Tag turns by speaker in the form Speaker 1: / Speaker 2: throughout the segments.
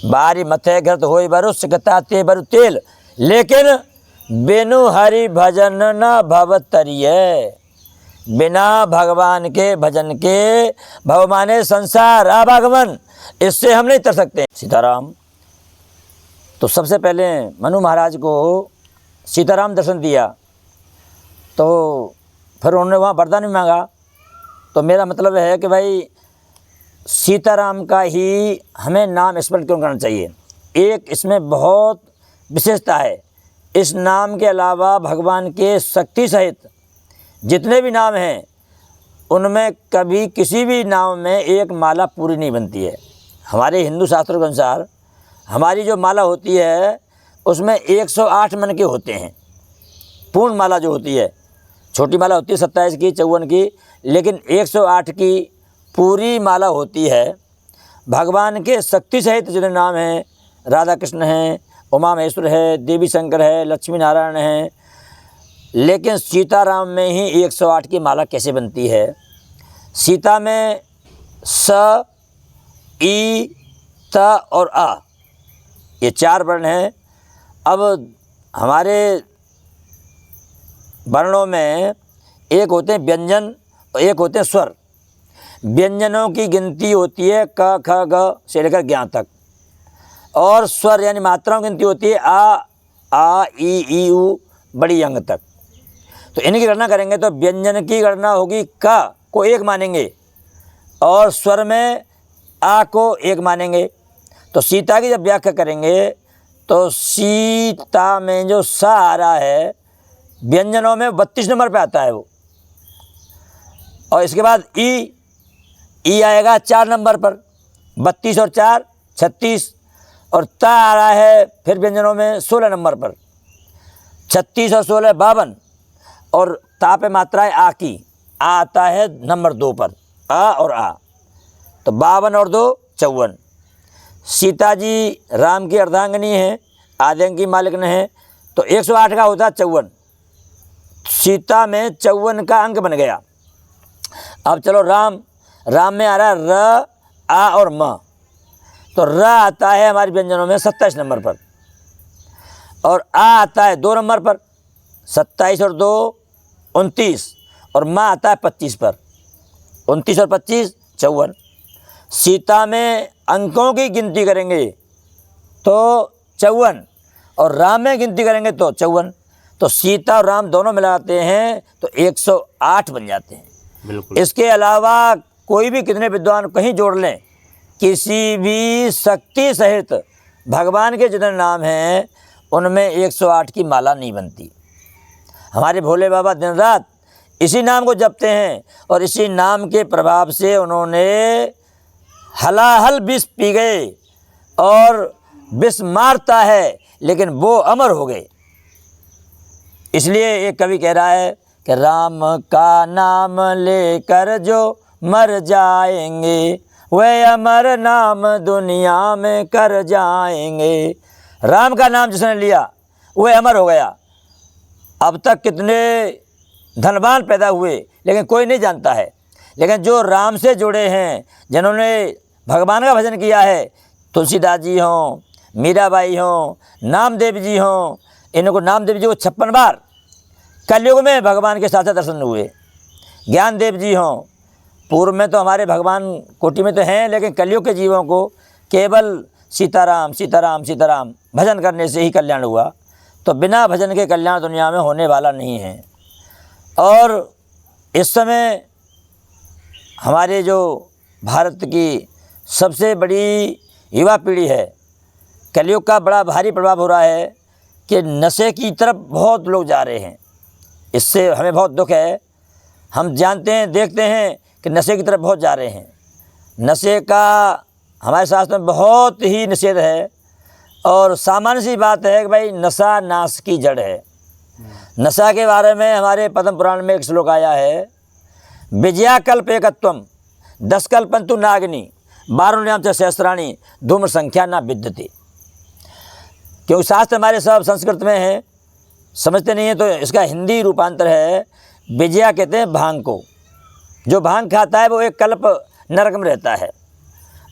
Speaker 1: बारी मथे घृत होई बरु सिकताते बरु तेल, लेकिन बिनु हरि भजन न भव तरिये। बिना भगवान के भजन के, भव माने संसार, आवागमन, इससे हम नहीं तर सकते। सीताराम तो सबसे पहले मनु महाराज को सीताराम दर्शन दिया, तो फिर उन्होंने वहाँ वरदान भी मांगा। तो मेरा मतलब है कि भाई सीताराम का ही हमें नाम स्मरण क्यों करना चाहिए। एक इसमें बहुत विशेषता है, इस नाम के अलावा भगवान के शक्ति सहित जितने भी नाम हैं उनमें कभी किसी भी नाम में एक माला पूरी नहीं बनती है। हमारे हिंदू शास्त्रों के अनुसार हमारी जो माला होती है उसमें 108 मन के होते हैं। पूर्ण माला जो होती है, छोटी माला होती है 27 की, 54 की, लेकिन 108 की पूरी माला होती है। भगवान के शक्ति सहित जितने नाम हैं, राधा कृष्ण हैं, उमा महेश्वर है, देवी शंकर है, लक्ष्मी नारायण हैं, लेकिन सीताराम में ही 108 की माला कैसे बनती है। सीता में स, ई, त और आ, ये 4 वर्ण हैं। अब हमारे वर्णों में एक होते हैं व्यंजन और एक होते हैं स्वर। व्यंजनों की गिनती होती है क, ख, ग से लेकर ज्ञ तक, और स्वर यानी मात्राओं की गिनती होती है आ, ई, उ बड़ी अंग तक। तो इनकी गणना करेंगे तो व्यंजन की गणना होगी क को 1 मानेंगे और स्वर में आ को 1 मानेंगे। तो सीता की जब व्याख्या करेंगे तो सीता में जो सा आ रहा है व्यंजनों में 32 नंबर पे आता है वो, और इसके बाद ई आएगा 4 नंबर पर, 32 और 4 36, और ता आ रहा है फिर व्यंजनों में 16 नंबर पर, 36 और 16 52, और ता पे मात्रा है आ की, आ आता है नंबर 2 पर, आ और आ, तो 52 और 2 54। सीता जी राम की अर्धांगिनी है, आदि अंग की मालिकन है, तो 108 का होता है 54। सीता में 54 का अंक बन गया। अब चलो राम में आ रहा है र, आ और म, तो र आता है हमारे व्यंजनों में 27 नंबर पर, और आ आता है 2 नंबर पर, 27 और 2 29, और म आता है 25 पर, 29 और 25 54। सीता में अंकों की गिनती करेंगे तो 54, और राम में गिनती करेंगे तो 54। तो सीता और राम दोनों मिलाते हैं तो 108 बन जाते हैं।
Speaker 2: बिल्कुल।
Speaker 1: इसके अलावा कोई भी कितने विद्वान कहीं जोड़ लें, किसी भी शक्ति सहित भगवान के जितने नाम हैं उनमें 108 की माला नहीं बनती। हमारे भोले बाबा दिन रात इसी नाम को जपते हैं, और इसी नाम के प्रभाव से उन्होंने हलाहल विष पी गए, और विष मारता है लेकिन वो अमर हो गए। इसलिए एक कवि कह रहा है कि राम का नाम लेकर जो मर जाएंगे वे अमर नाम दुनिया में कर जाएंगे। राम का नाम जिसने लिया वह अमर हो गया। अब तक कितने धनवान पैदा हुए लेकिन कोई नहीं जानता है, लेकिन जो राम से जुड़े हैं, जिन्होंने भगवान का भजन किया है, तुलसीदास जी हों, मीराबाई हों, नामदेव जी हों, इनको नामदेव जी को 56 बार कलयुग में भगवान के साथ दर्शन हुए। ज्ञानदेव जी हों, पूर्व में तो हमारे भगवान कोटि में तो हैं, लेकिन कलयुग के जीवों को केवल सीताराम सीताराम सीताराम भजन करने से ही कल्याण हुआ। तो बिना भजन के कल्याण दुनिया में होने वाला नहीं है। और इस समय हमारे जो भारत की सबसे बड़ी युवा पीढ़ी है, कलयुग का बड़ा भारी प्रभाव हो रहा है कि नशे की तरफ बहुत लोग जा रहे हैं। इससे हमें बहुत दुख है। हम जानते हैं, देखते हैं कि नशे की तरफ बहुत जा रहे हैं। नशे का हमारे शास्त्र में बहुत ही निषेध है, और सामान्य सी बात है कि भाई नशा नाश की जड़ है। नशा के बारे में हमारे पद्म पुराण में एक श्लोक आया है, विजया कल्प एकत्वम 10 कल्पंतु नागिनी 12 नाम च सहस्राणी धूम्र संख्या ना विद्यते। क्योंकि शास्त्र हमारे सब संस्कृत में है, समझते नहीं है, तो इसका हिंदी रूपांतर है विजया कहते हैं भांग को। जो भांग खाता है वो एक कल्प नरक में रहता है।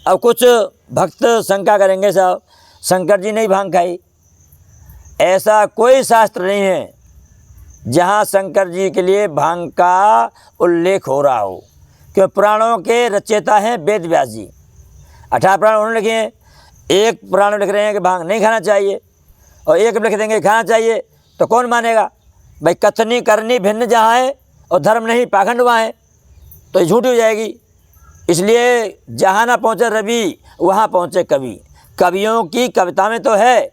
Speaker 1: अब कुछ भक्त शंका करेंगे साहब शंकर जी ने ही भांग खाई। ऐसा कोई शास्त्र नहीं है जहाँ शंकर जी के लिए भांग का उल्लेख हो रहा हो, क्यों पुराणों के रचयिता हैं वेद व्यास जी। 18 पुराण उन्होंने लिखे हैं। एक पुराण लिख रहे हैं कि भांग नहीं खाना चाहिए और एक लिख देंगे खाना चाहिए, तो कौन मानेगा भाई? कथनी करनी भिन्न जहाँ है और धर्म नहीं पाखंड वहाँ है, तो ये झूठी हो जाएगी। इसलिए जहाँ ना पहुँचे रवि वहाँ पहुँचे कवि। कवियों की कविता में तो है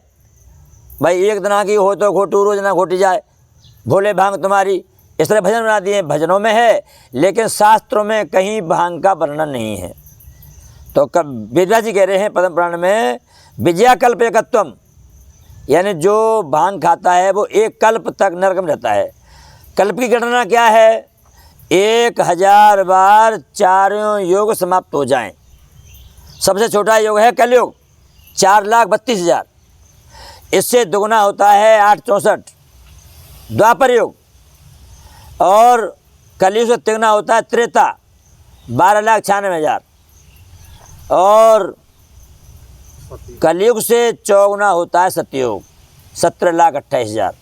Speaker 1: भाई, एक दिना की हो तो घोटू रोज ना घोटी जाए, भोले भांग तुम्हारी, इस तरह भजन बना दिए। भजनों में है लेकिन शास्त्रों में कहीं भांग का वर्णन नहीं है। तो वेदव्यास जी कह रहे हैं पद्म पुराण में विजयाकल्प एकत्वम, यानी जो भांग खाता है वो एक कल्प तक नरक में रहता है। कल्प की गणना क्या है? 1000 बार चारों योग समाप्त हो जाएं। सबसे छोटा योग है कलयुग 4,32,000, इससे दुगना होता है 864 द्वापर युग, और कलयुग से तिगुना होता है त्रेता 12,96,000, और कलयुग से चौगुना होता है सतयुग 17,28,000।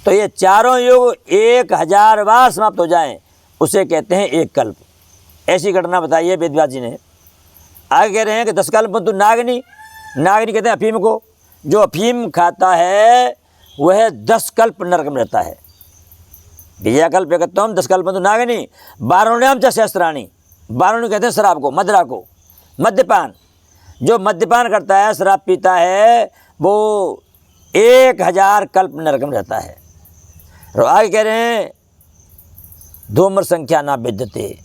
Speaker 1: तो ये चारों युग 1000 बार समाप्त हो जाएं, उसे कहते हैं एक कल्प। ऐसी घटना बताई है वेदव्यास जी ने। आगे कह रहे हैं कि 10 कल्प तो नागनी, नागनी कहते हैं अफीम को। जो अफीम खाता है वह 10 कल्प नरक में रहता है। विजयाकल्प एकत्वम 10 कल्प तो नागनी 12 च सहस्त्राणी। 12 कहते हैं शराब को, मदिरा को, मद्यपान। जो मद्यपान करता है, शराब पीता है, वो 1000 कल्प नरक में रहता है। और आगे कह रहे हैं धूम्र संख्या ना विद्यते,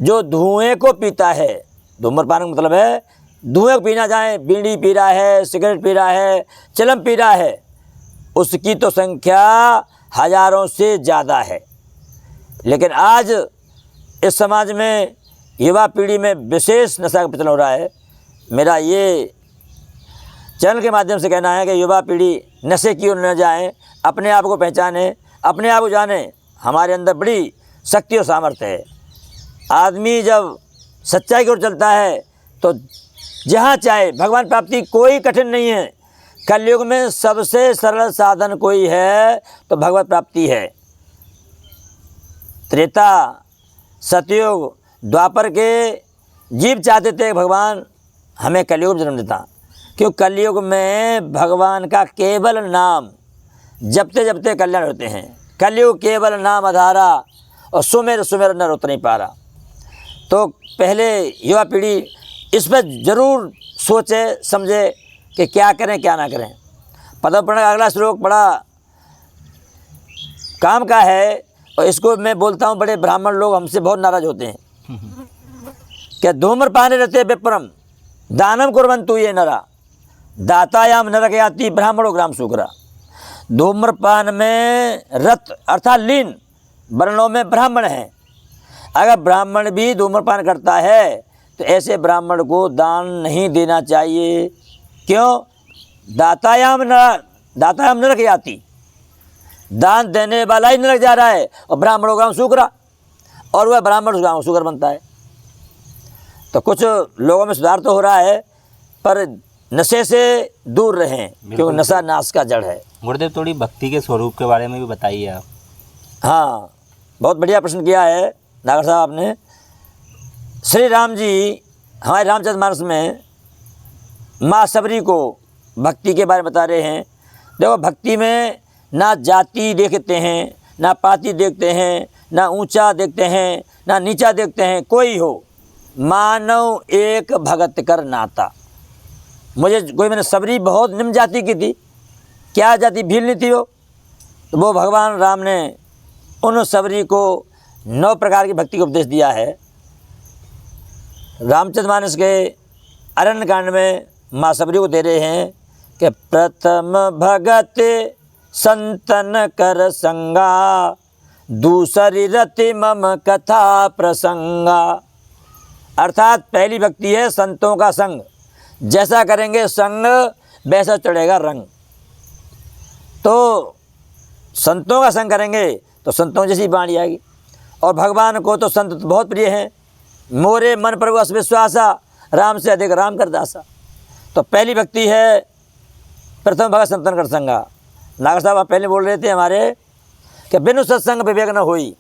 Speaker 1: जो धुएं को पीता है, धूम्रपान का मतलब है धुएं को पीना जाए, बीड़ी पी रहा है, सिगरेट पी रहा है, चिलम पी रहा है, उसकी तो संख्या हजारों से ज़्यादा है। लेकिन आज इस समाज में युवा पीढ़ी में विशेष नशा का प्रचलन हो रहा है। मेरा ये चैनल के माध्यम से कहना है कि युवा पीढ़ी नशे की ओर न जाए, अपने आप को पहचाने, अपने आप को जाने। हमारे अंदर बड़ी शक्ति और सामर्थ्य है। आदमी जब सच्चाई की ओर चलता है तो जहाँ चाहे भगवान प्राप्ति कोई कठिन नहीं है। कलयुग में सबसे सरल साधन कोई है तो भगवत प्राप्ति है। त्रेता, सतयुग, द्वापर के जीव चाहते थे भगवान हमें कलयुग में जन्म देता, क्यों कलयुग में भगवान का केवल नाम जपते जपते कल्याण होते हैं। कलयुग केवल नाम आधारा और सुमेर सुमेर नर उतर नहीं पा रहा। तो पहले युवा पीढ़ी इस पर ज़रूर सोचे समझे कि क्या करें क्या ना करें। पद्म पुराण का अगला श्लोक बड़ा काम का है और इसको मैं बोलता हूँ, बड़े ब्राह्मण लोग हमसे बहुत नाराज होते हैं। क्या धूम्रपाने रहते विप्रम दानम कुर्वन्तु ये नरा दातायाम नरक याति ब्राह्मणो ग्राम शुक्रा। धूम्रपान में रत अर्थात लीन वर्णों में ब्राह्मण हैं। अगर ब्राह्मण भी धूम्रपान करता है तो ऐसे ब्राह्मण को दान नहीं देना चाहिए। क्यों? दातायाम नरक याति, दान देने वाला ही नरक जा रहा है और ब्राह्मणों का शुक्र, और वह ब्राह्मण उसका शुक्र बनता है। तो कुछ लोगों में सुधार तो हो रहा है, पर नशे से दूर रहें क्योंकि नशा नाश का जड़ है।
Speaker 2: गुरुदेव थोड़ी भक्ति के स्वरूप के बारे में भी बताइए आप।
Speaker 1: हाँ, बहुत बढ़िया प्रश्न किया है नागर साहब आपने। श्री राम जी हमारे रामचरितमानस में माँ सबरी को भक्ति के बारे में बता रहे हैं। देखो, भक्ति में ना जाति देखते हैं, ना पाति देखते हैं, ना ऊंचा देखते हैं, ना नीचा देखते हैं। कोई हो, मानव एक भगत कर नाता। मैंने सबरी बहुत निम्न जाति की थी, क्या जाति भील नहीं थी वो, तो वो भगवान राम ने उन सबरी को 9 प्रकार की भक्ति का उपदेश दिया है। रामचरितमानस के अरण्य कांड में माँ सबरी को दे रहे हैं कि प्रथम भगत संतन कर संगा, दूसरी रति मम कथा प्रसंगा। अर्थात पहली भक्ति है संतों का संग, जैसा करेंगे संग वैसा चढ़ेगा रंग। तो संतों का संग करेंगे तो संतों जैसी बाणी आएगी। और भगवान को तो संत बहुत प्रिय हैं। मोरे मन प्रभु अस विश्वासा राम से अधिक राम कर दासा। तो पहली भक्ति है प्रथम भगत संतन कर संगा। नागर साहब आप पहले बोल रहे थे हमारे कि बिनु सत्संग विवेक न होई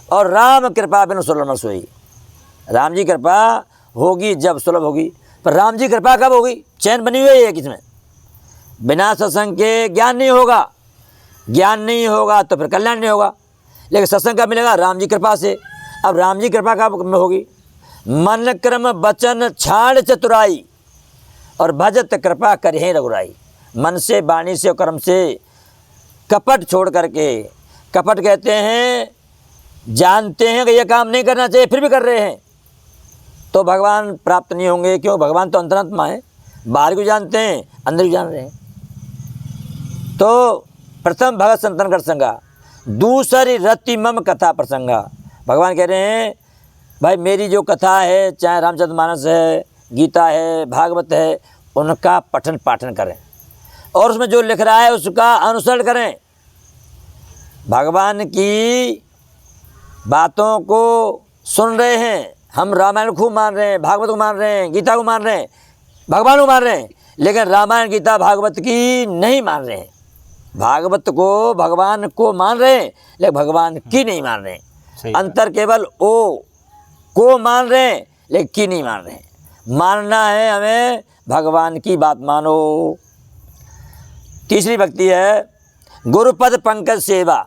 Speaker 1: और राम कृपा बिनु सुलभ न सोई। राम जी कृपा होगी जब सुलभ होगी, पर राम जी कृपा कब होगी? चैन बनी हुई है किसमें? बिना सत्संग के ज्ञान नहीं होगा, ज्ञान नहीं होगा तो फिर कल्याण नहीं होगा। लेकिन सत्संग कब मिलेगा? राम जी कृपा से। अब राम जी कृपा कब में होगी? मन क्रम वचन छाड़ चतुराई और भजत कृपा करें रघुराई। मन से, वाणी से और कर्म से कपट छोड़ करके, कपट कहते हैं जानते हैं कि यह काम नहीं करना चाहिए फिर भी कर रहे हैं, तो भगवान प्राप्त नहीं होंगे। क्यों? भगवान तो अंतरात्मा है, बाहर को जानते हैं, अंदर को जान रहे हैं। तो प्रथम भगत संतन कर संगा, दूसरी रति मम कथा प्रसंगा। भगवान कह रहे हैं भाई मेरी जो कथा है, चाहे रामचरितमानस है, गीता है, भागवत है, उनका पठन पाठन करें और उसमें जो लिख रहा है उसका अनुसरण करें। भगवान की बातों को सुन रहे हैं, हम रामायण खूब मान रहे हैं, भागवत को मान रहे हैं, गीता को मान रहे हैं, भगवान को मान रहे हैं, लेकिन रामायण गीता भागवत की नहीं मान रहे हैं। भागवत को भगवान को मान रहे हैं लेकिन भगवान की नहीं मान रहे हैं। अंतर केवल ओ को मान रहे हैं लेकिन की नहीं मान रहे हैं। मानना है हमें भगवान की बात मानो। तीसरी भक्ति है गुरुपद पंकज सेवा,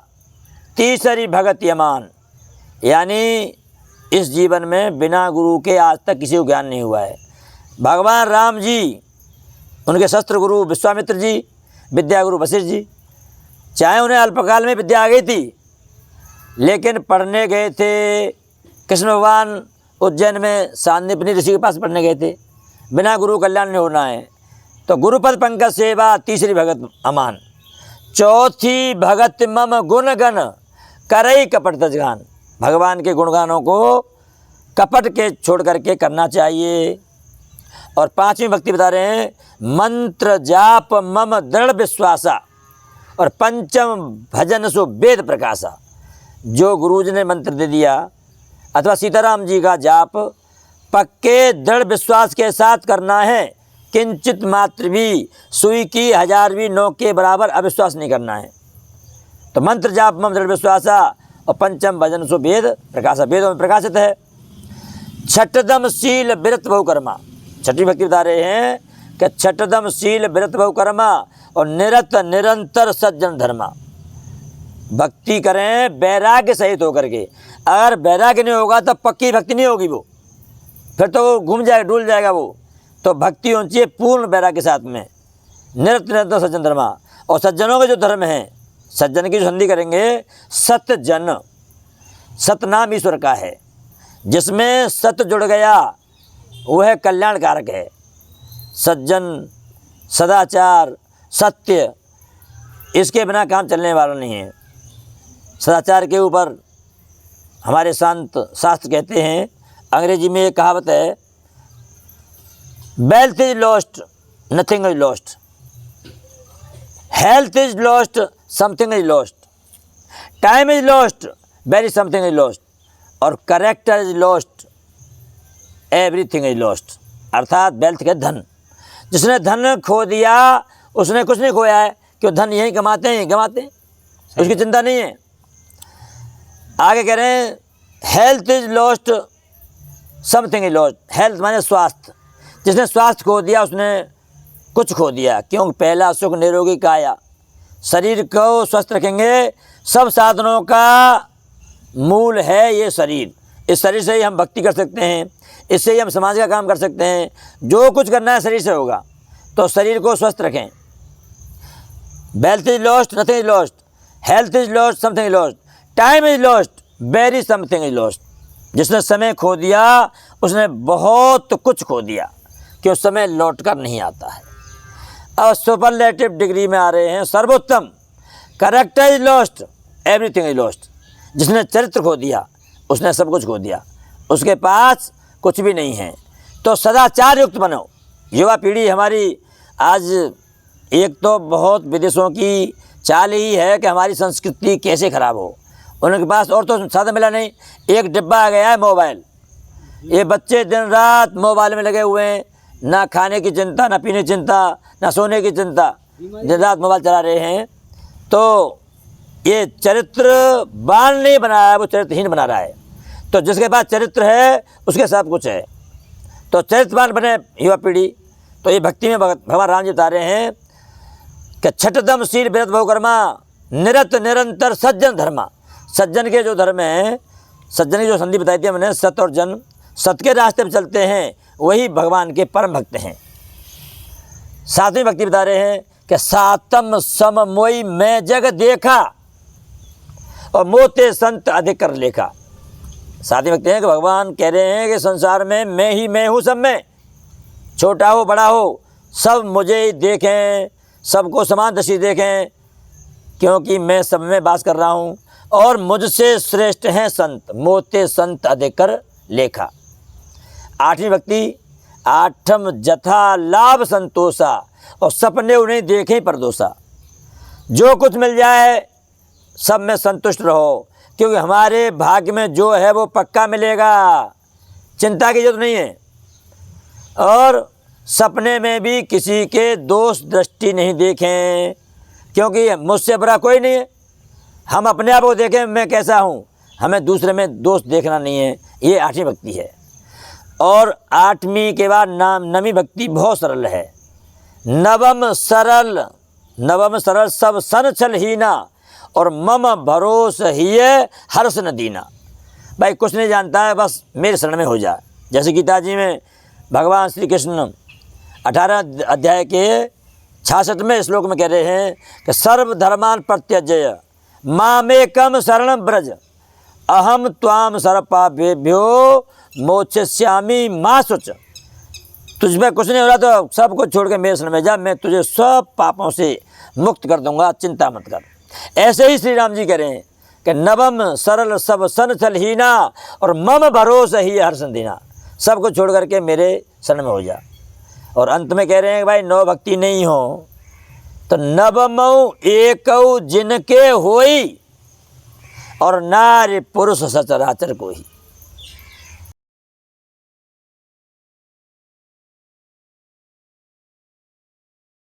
Speaker 1: तीसरी भगत यमान। यानी इस जीवन में बिना गुरु के आज तक किसी को ज्ञान नहीं हुआ है। भगवान राम जी, उनके शस्त्र गुरु विश्वामित्र जी, विद्या गुरु वशिष्ठ जी, चाहे उन्हें अल्पकाल में विद्या आ गई थी, लेकिन पढ़ने गए थे कृष्ण भगवान उज्जैन में सांदीपनि ऋषि के पास पढ़ने गए थे। बिना गुरु कल्याण नहीं होना है। तो गुरुपद पंकज सेवा, तीसरी भगत अमान। चौथी भगत मम गुण गण करई कपट तजगान। भगवान के गुणगानों को कपट के छोड़ करके करना चाहिए। और पांचवी भक्ति बता रहे हैं मंत्र जाप मम दृढ़ विश्वासा और पंचम भजन सो वेद प्रकाशा। जो गुरुजी ने मंत्र दे दिया अथवा सीताराम जी का जाप पक्के दृढ़ विश्वास के साथ करना है, किंचित मात्र भी सुई की 1000वीं नोक के बराबर अविश्वास नहीं करना है। तो मंत्र जाप मम दृढ़ विश्वासा और पंचम भजन सो वेद प्रकाशा, वेदों में प्रकाशित है। छठदम शील विरत बहुकर्मा। छठी भक्ति बता रहे हैं कि छठदम शील विरत बहुकर्मा और निरत निरंतर सज्जन धर्मा। भक्ति करें वैराग्य सहित होकर के। अगर वैराग्य नहीं होगा तो पक्की भक्ति नहीं होगी, वो फिर तो वो घूम जाएगा, डूल जाएगा वो। तो भक्ति होनी चाहिए पूर्ण वैराग्य के साथ में, निरत निरंतर सज्जन धर्मा। और सज्जनों के जो धर्म हैं, सज्जन की जो संधि करेंगे सतजन, सतनाम ईश्वर का है, जिसमें सत जुड़ गया वह कल्याणकारक है। सज्जन, सदाचार, सत्य, इसके बिना काम चलने वाला नहीं है। सदाचार के ऊपर हमारे संत शास्त्र कहते हैं, अंग्रेजी में एक कहावत है, wealth is lost nothing is lost, health is lost something is lost, time is lost very something is lost और character is lost everything is lost. अर्थात वेल्थ के धन, जिसने धन खो दिया उसने कुछ नहीं खोया है, क्यों? धन यही कमाते हैं, गंवाते हैं, उसकी चिंता नहीं है। आगे कह रहे हैं health is lost something is lost. Health माने स्वास्थ्य, जिसने स्वास्थ्य खो दिया उसने कुछ खो दिया। क्यों? पहला सुख निरोगी काया। शरीर को स्वस्थ रखेंगे, सब साधनों का मूल है ये शरीर। इस शरीर से ही हम भक्ति कर सकते हैं, इससे ही हम समाज का काम कर सकते हैं। जो कुछ करना है शरीर से होगा, तो शरीर को स्वस्थ रखें। Wealth is lost nothing is lost, health is lost something is lost, time is lost very something is lost. जिसने समय खो दिया उसने बहुत कुछ खो दिया, क्यों? समय लौट कर नहीं आता है। अब सुपरलेटिव डिग्री में आ रहे हैं सर्वोत्तम। Character is lost everything is lost. जिसने चरित्र खो दिया उसने सब कुछ खो दिया, उसके पास कुछ भी नहीं है। तो सदाचार युक्त बनो। युवा पीढ़ी हमारी आज, एक तो बहुत विदेशों की चाल ही है कि हमारी संस्कृति कैसे खराब हो। उनके पास और तो साधन मिला नहीं, एक डिब्बा आ गया है मोबाइल, ये बच्चे दिन रात मोबाइल में लगे हुए हैं, ना खाने की चिंता, ना पीने की चिंता, ना सोने की चिंता, दिन रात मोबाइल चला रहे हैं। तो ये चरित्रवान नहीं बना रहा है, वो चरित्रहीन बना रहा है। तो जिसके पास चरित्र है उसके सब कुछ है। तो चरित्रवान बने युवा पीढ़ी। तो ये भक्ति में भगवान राम जी बता रहे हैं कि छठदम शील व्रत बहुकर्मा निरत निरंतर सज्जन धर्मा। सज्जन के जो धर्म हैं, सज्जन की जो संधि बताई थी हमने, सत और जन, सत के रास्ते पर चलते हैं वही भगवान के परम भक्त हैं। सातवीं भक्ति बता रहे हैं कि सातम सम मोई मैं जग देखा और मोते संत अधिक कर लेखा। सातवीं भक्ति है कि भगवान कह रहे हैं कि संसार में मैं ही मैं हूँ, सब में, छोटा हो बड़ा हो सब मुझे ही देखें, सबको समान दृष्टि देखें, क्योंकि मैं सब में वास कर रहा हूँ। और मुझसे श्रेष्ठ हैं संत, मोते संत अधिक कर लेखा। आठवीं भक्ति, आठम जथा लाभ संतोषा और सपने उन्हें देखें परदोषा। जो कुछ मिल जाए सब में संतुष्ट रहो, क्योंकि हमारे भाग्य में जो है वो पक्का मिलेगा, चिंता की जरूरत नहीं है। और सपने में भी किसी के दोष दृष्टि नहीं देखें, क्योंकि मुझसे बड़ा कोई नहीं है। हम अपने आप को देखें मैं कैसा हूँ, हमें दूसरे में दोष देखना नहीं है। ये आठवीं भक्ति है। और आठवीं के बाद नवीं भक्ति बहुत सरल है। नवम सरल सब सन छल हीना और मम भरोस ही हर्ष न दीना। भाई कुछ नहीं जानता है, बस मेरे शरण में हो जाए। जैसे गीता जी में भगवान श्री कृष्ण 18 अध्याय के 66वें श्लोक में कह रहे हैं कि सर्वधर्मान प्रत्यजय मामेकम शरणं ब्रज अहम त्वाम सर्वपापेभ्यो मोक्षयिष्यामि मा शुच। तुझ में कुछ नहीं हो रहा तो सब कुछ छोड़ के मेरे शरण में जा, मैं तुझे सब पापों से मुक्त कर दूंगा, चिंता मत कर। ऐसे ही श्री राम जी कह रहे हैं कि नवम सरल सब सन छल हीना और मम भरोस ही हर्ष दीना। सब कुछ छोड़ करके मेरे शरण में हो जा। और अंत में कह रहे हैं कि भाई नौ भक्ति नहीं हो तो नवमऊ एकऊ जिनके होई और नारी पुरुष सचराचर को ही।